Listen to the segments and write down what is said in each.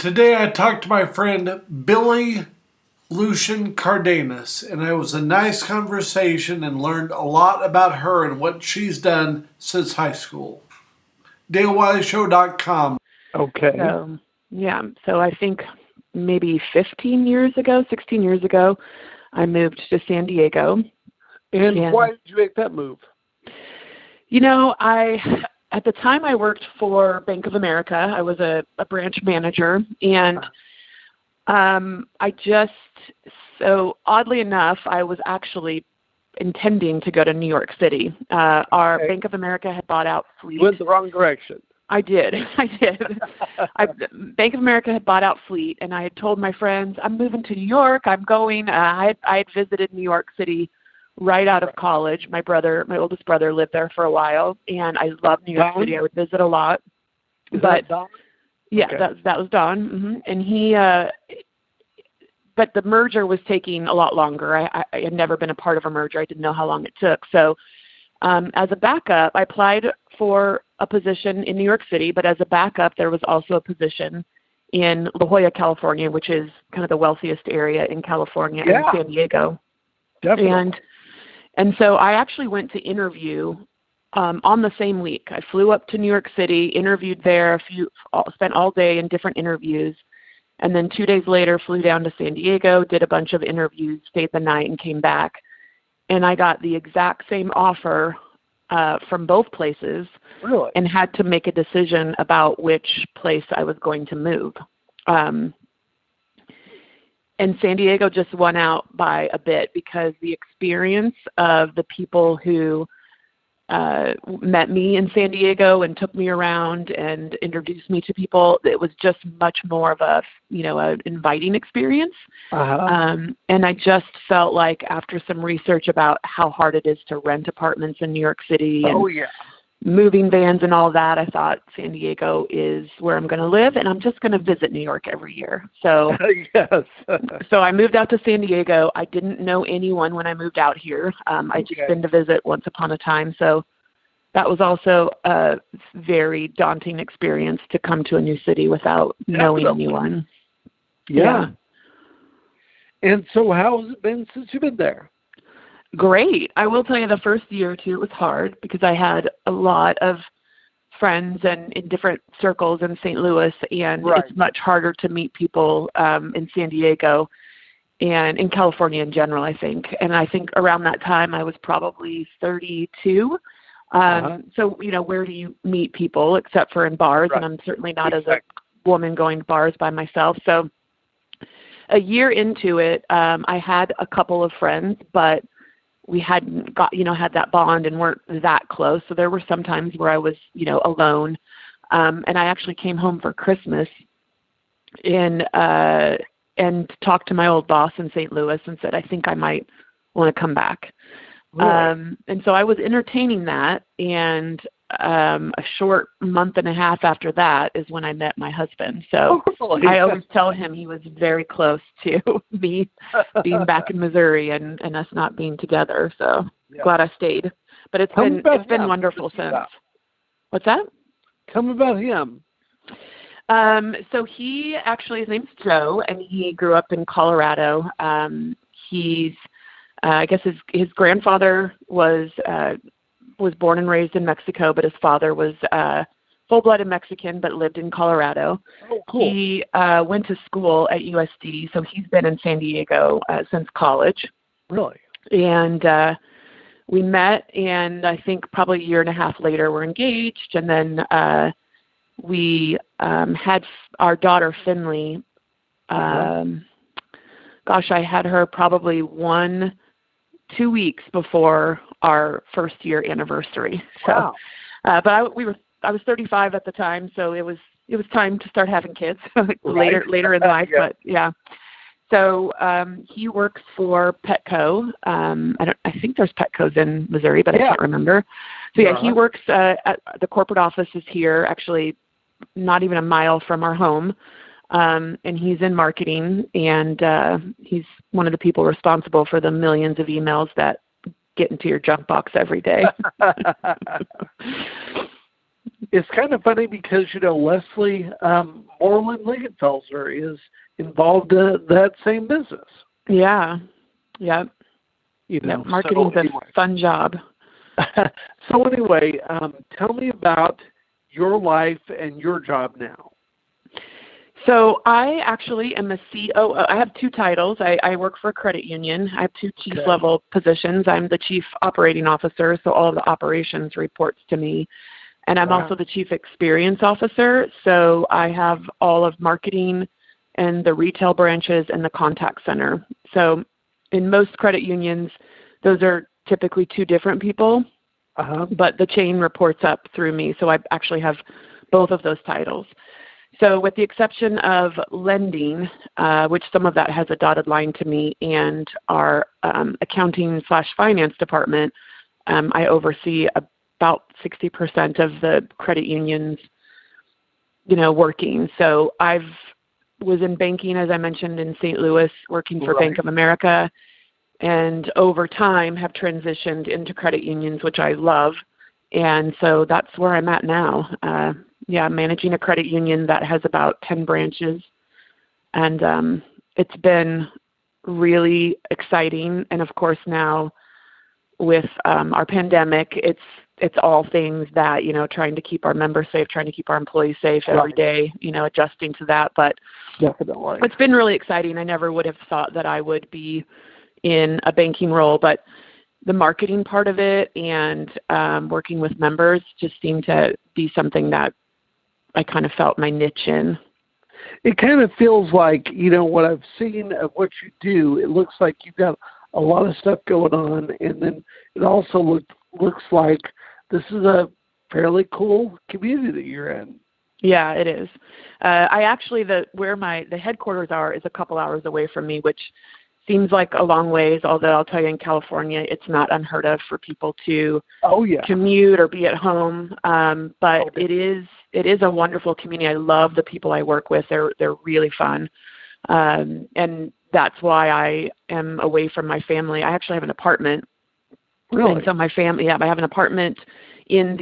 Today I talked to my friend Billie Leuschen Cardenas, and it was a nice conversation and learned a lot about her and what she's done since high school. DWSshow.com. Okay. So I think maybe 16 years ago, I moved to San Diego. And why did you make that move? At the time I worked for Bank of America. I was a branch manager, and so oddly enough, I was actually intending to go to New York City. Bank of America had bought out Fleet. You went the wrong direction. I did. Bank of America had bought out Fleet, and I had told my friends, I'm moving to New York. I'm going. I had visited New York City right out of college. My oldest brother, lived there for a while, and I loved New York City. I would visit a lot. That Don? Yeah, okay. that was Don. Mm-hmm. And he, but the merger was taking a lot longer. I had never been a part of a merger. I didn't know how long it took. So as a backup, I applied for a position in New York City, but as a backup, there was also a position in La Jolla, California, which is kind of the wealthiest area in California, in San Diego. Definitely. And so I actually went to interview on the same week. I flew up to New York City, interviewed there, spent all day in different interviews, and then 2 days later flew down to San Diego, did a bunch of interviews, stayed the night, and came back. And I got the exact same offer from both places, really? And had to make a decision about which place I was going to move. And San Diego just won out by a bit because the experience of the people who met me in San Diego and took me around and introduced me to people, it was just much more of an inviting experience. And I just felt like after some research about how hard it is to rent apartments in New York City and moving vans and all that, I thought San Diego is where I'm going to live, and I'm just going to visit New York every year. So, so I moved out to San Diego. I didn't know anyone when I moved out here. I'd just been to visit once upon a time. So that was also a very daunting experience to come to a new city without knowing anyone. Yeah. And so how has it been since you've been there? Great. I will tell you the first year or two it was hard because I had a lot of friends and in different circles in St. Louis, and it's much harder to meet people in San Diego and in California in general, I think. And I think around that time I was probably 32. So, where do you meet people except for in bars? And I'm certainly not as a woman going to bars by myself. So a year into it, I had a couple of friends, but we hadn't had that bond and weren't that close. So there were some times where I was, alone. And I actually came home for Christmas and talked to my old boss in St. Louis and said, I think I might want to come back. Really? And so I was entertaining that. And a short month and a half after that is when I met my husband. So I always tell him he was very close to me being back in Missouri and us not being together. So glad I stayed. But it's been wonderful since. What's that? Tell me about him. So his name's Joe, and he grew up in Colorado. He's I guess his grandfather was born and raised in Mexico, but his father was full-blooded Mexican but lived in Colorado. Oh, cool. He went to school at USD, so he's been in San Diego since college. Really? And we met, and I think probably a year and a half later we're engaged, and then we had our daughter, Finley. I had her probably 2 weeks before our first year anniversary. So, but I was 35 at the time, so it was time to start having kids later in life. But yeah. So he works for Petco. I think there's Petcos in Missouri, but I can't remember. So yeah, he works at the corporate offices here, actually not even a mile from our home. And he's in marketing, and he's one of the people responsible for the millions of emails that get into your junk box every day. it's kind of funny because, Leslie Moreland Lingenfelser is involved in that same business. Yeah. Yep. Marketing's a fun job. So anyway, tell me about your life and your job now. So I actually am a COO. I have two titles. I work for a credit union. I have two chief-level positions. I'm the chief operating officer, so all of the operations reports to me. And I'm also the chief experience officer, so I have all of marketing and the retail branches and the contact center. So in most credit unions, those are typically two different people, but the chain reports up through me, so I actually have both of those titles. So with the exception of lending, which some of that has a dotted line to me, and our accounting/finance department, I oversee about 60% of the credit unions, working. So was in banking, as I mentioned, in St. Louis, working for Bank of America, and over time have transitioned into credit unions, which I love. And so that's where I'm at now. Managing a credit union that has about 10 branches. And it's been really exciting. And of course now with our pandemic, it's all things that, trying to keep our members safe, trying to keep our employees safe every day, adjusting to that. But definitely, it's been really exciting. I never would have thought that I would be in a banking role, but the marketing part of it and working with members just seemed to be something that I kind of felt my niche in. It kind of feels like, what I've seen of what you do, it looks like you've got a lot of stuff going on, and then it also looks like this is a fairly cool community you're in. Yeah, it is. I actually, where the headquarters are is a couple hours away from me, which seems like a long ways, although I'll tell you in California, it's not unheard of for people to commute or be at home. But it is a wonderful community. I love the people I work with. They're really fun. And that's why I am away from my family. I actually have an apartment. Really? And so my family, I have an apartment in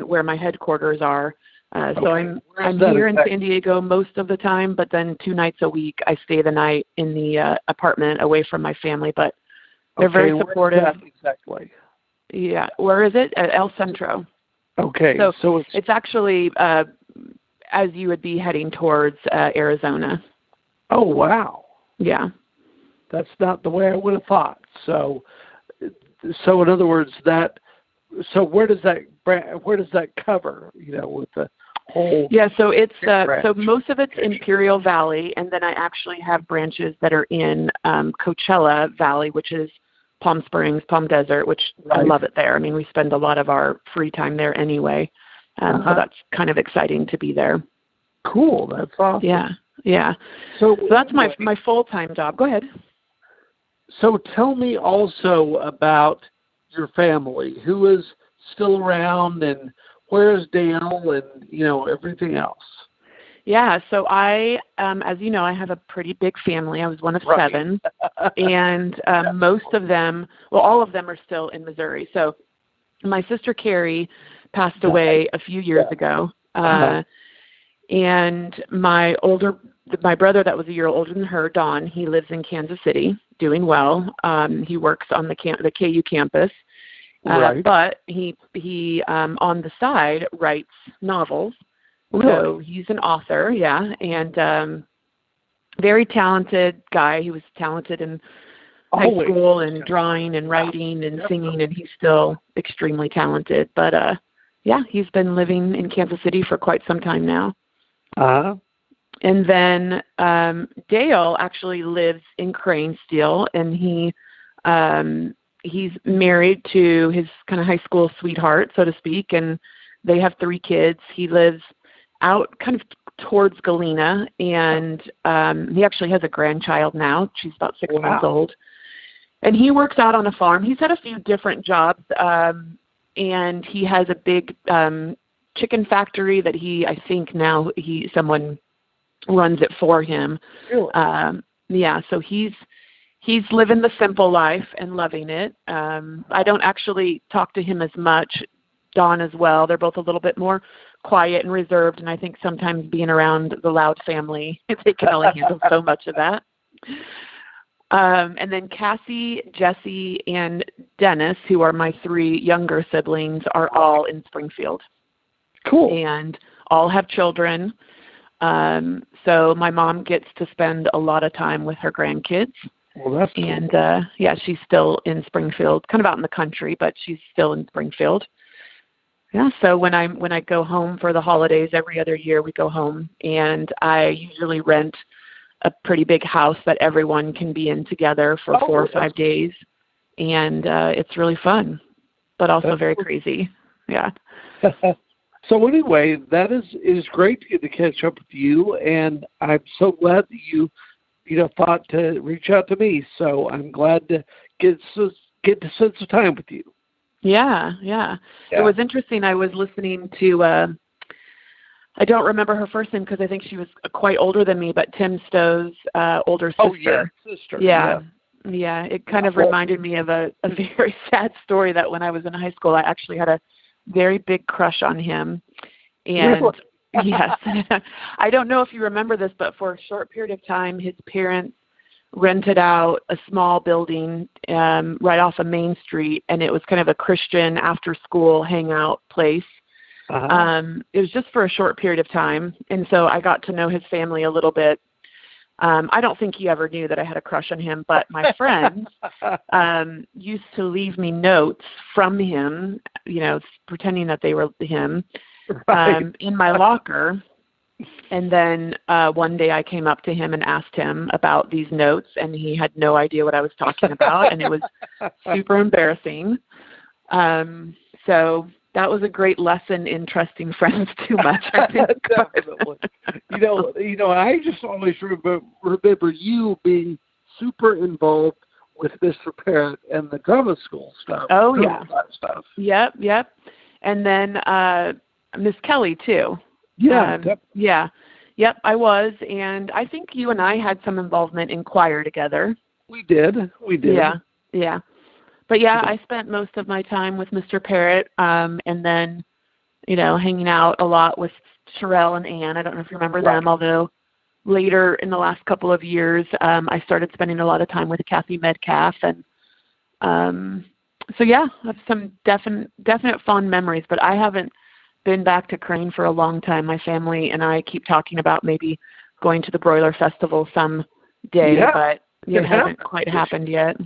where my headquarters are. So I'm here in San Diego most of the time, but then 2 nights a week I stay the night in the apartment away from my family. But they're very supportive. Where is that exactly? Yeah, where is it? At El Centro. Okay, so it's actually as you would be heading towards Arizona. Oh wow! Yeah, that's not the way I would have thought. So in other words, so where does that cover? With the whole. Yeah, so it's so most of it's Imperial Valley, and then I actually have branches that are in Coachella Valley, which is Palm Springs, Palm Desert, which I love it there. I mean, we spend a lot of our free time there anyway, so that's kind of exciting to be there. Cool, that's awesome. Yeah. So that's my full-time job. Go ahead. So tell me also about your family. Who is still around, and where is Dale, and everything else? Yeah, so I, as you know, I have a pretty big family. I was one of 7, and most of them, all of them are still in Missouri. So my sister Carrie passed away a few years ago, and my brother that was a year older than her, Don, he lives in Kansas City, doing well. He works on the KU campus, but he on the side writes novels. Really? So he's an author, and very talented guy. He was talented in high school and drawing and writing and singing, and he's still extremely talented. But he's been living in Kansas City for quite some time now. And then Dale actually lives in Crane still, and he's married to his kind of high school sweetheart, so to speak, and they have 3 kids. He lives out kind of towards Galena, and he actually has a grandchild now. She's about 6 months old. And he works out on a farm. He's had a few different jobs, and he has a big chicken factory that I think now someone runs it for him. Really? So he's living the simple life and loving it. I don't actually talk to him as much. Dawn as well. They're both a little bit more quiet and reserved, and I think sometimes being around the Loud family, they can only handle so much of that. And then Cassie, Jesse, and Dennis, who are my 3 younger siblings, are all in Springfield. Cool. And all have children. So my mom gets to spend a lot of time with her grandkids. Well, that's cool. And she's still in Springfield, kind of out in the country, but she's still in Springfield. Yeah, so when I go home for the holidays every other year, we go home, and I usually rent a pretty big house that everyone can be in together for 4 or 5 days, and it's really fun, but also very crazy. Yeah. So anyway, that is great to get to catch up with you, and I'm so glad that you thought to reach out to me. So I'm glad to get to spend some time with you. Yeah. It was interesting. I was listening to, I don't remember her first name because I think she was quite older than me, but Tim Stowe's older sister. Oh, yeah, sister. Yeah. It kind of reminded me of a very sad story that when I was in high school, I actually had a very big crush on him. And yes, I don't know if you remember this, but for a short period of time, his parents rented out a small building right off of Main Street, and it was kind of a Christian after-school hangout place. It was just for a short period of time, and so I got to know his family a little bit. I don't think he ever knew that I had a crush on him, but my friends used to leave me notes from him, pretending that they were him, in my locker. And then one day I came up to him and asked him about these notes, and he had no idea what I was talking about, and it was super embarrassing. So that was a great lesson in trusting friends too much, I think. Definitely. I just always remember you being super involved with Mr. Parrott and the drama school stuff. Oh, yeah. Stuff. Yep. And then Miss Kelly, too. Yeah. Yep, I was. And I think you and I had some involvement in choir together. We did. Yeah. But yeah, I spent most of my time with Mr. Parrott, and then, hanging out a lot with Sherelle and Ann. I don't know if you remember them, although later in the last couple of years, I started spending a lot of time with Kathy Metcalf. And so yeah, I have some definite fond memories, but I haven't been back to Crane for a long time. My family and I keep talking about maybe going to the Broiler Festival someday, but it hasn't quite happened yet.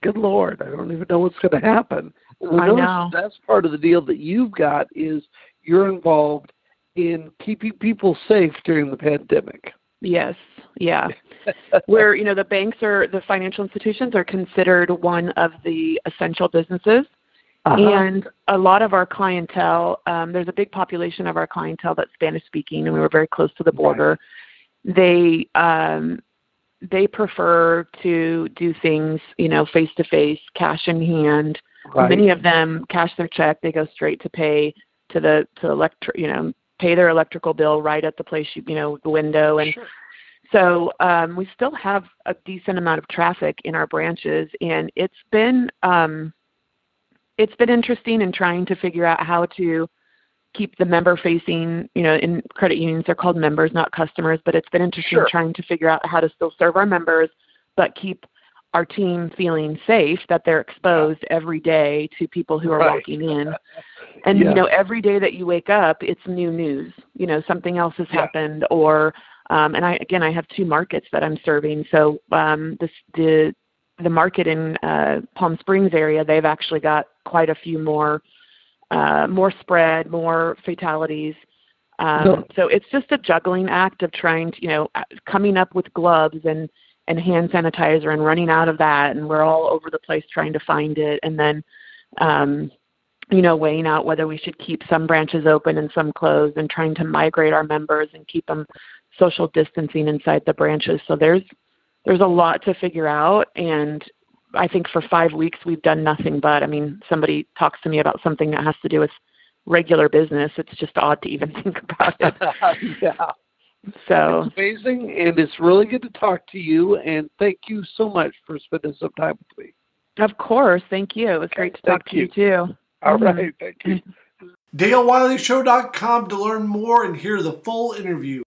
Good Lord, I don't even know what's going to happen. I know. That's part of the deal that you've got is you're involved in keeping people safe during the pandemic. Yes, yeah. Where, the banks the financial institutions are considered one of the essential businesses. And a lot of our clientele, there's a big population of our clientele that's Spanish speaking, and we were very close to the border. Right. They prefer to do things, face to face, cash in hand. Right. Many of them cash their check. They go straight to pay pay their electrical bill right at the place, the window. And so we still have a decent amount of traffic in our branches, and it's been interesting in trying to figure out how to keep the member facing, in credit unions, they're called members, not customers, but it's been interesting trying to figure out how to still serve our members, but keep our team feeling safe, that they're exposed every day to people who are walking in. And, every day that you wake up, it's new news, something else has happened, or, and I have 2 markets that I'm serving. So the market in Palm Springs area, they've actually got quite a few more spread, more fatalities. So it's just a juggling act of trying to, coming up with gloves and hand sanitizer and running out of that. And we're all over the place trying to find it. And then, weighing out whether we should keep some branches open and some closed, and trying to migrate our members and keep them social distancing inside the branches. So there's a lot to figure out. And I think for 5 weeks we've done nothing but, somebody talks to me about something that has to do with regular business. It's just odd to even think about it. So it's amazing, and it's really good to talk to you, and thank you so much for spending some time with me. Of course. Thank you. It was great to talk to you too. All right. Thank you. DaleWileyShow.com to learn more and hear the full interview.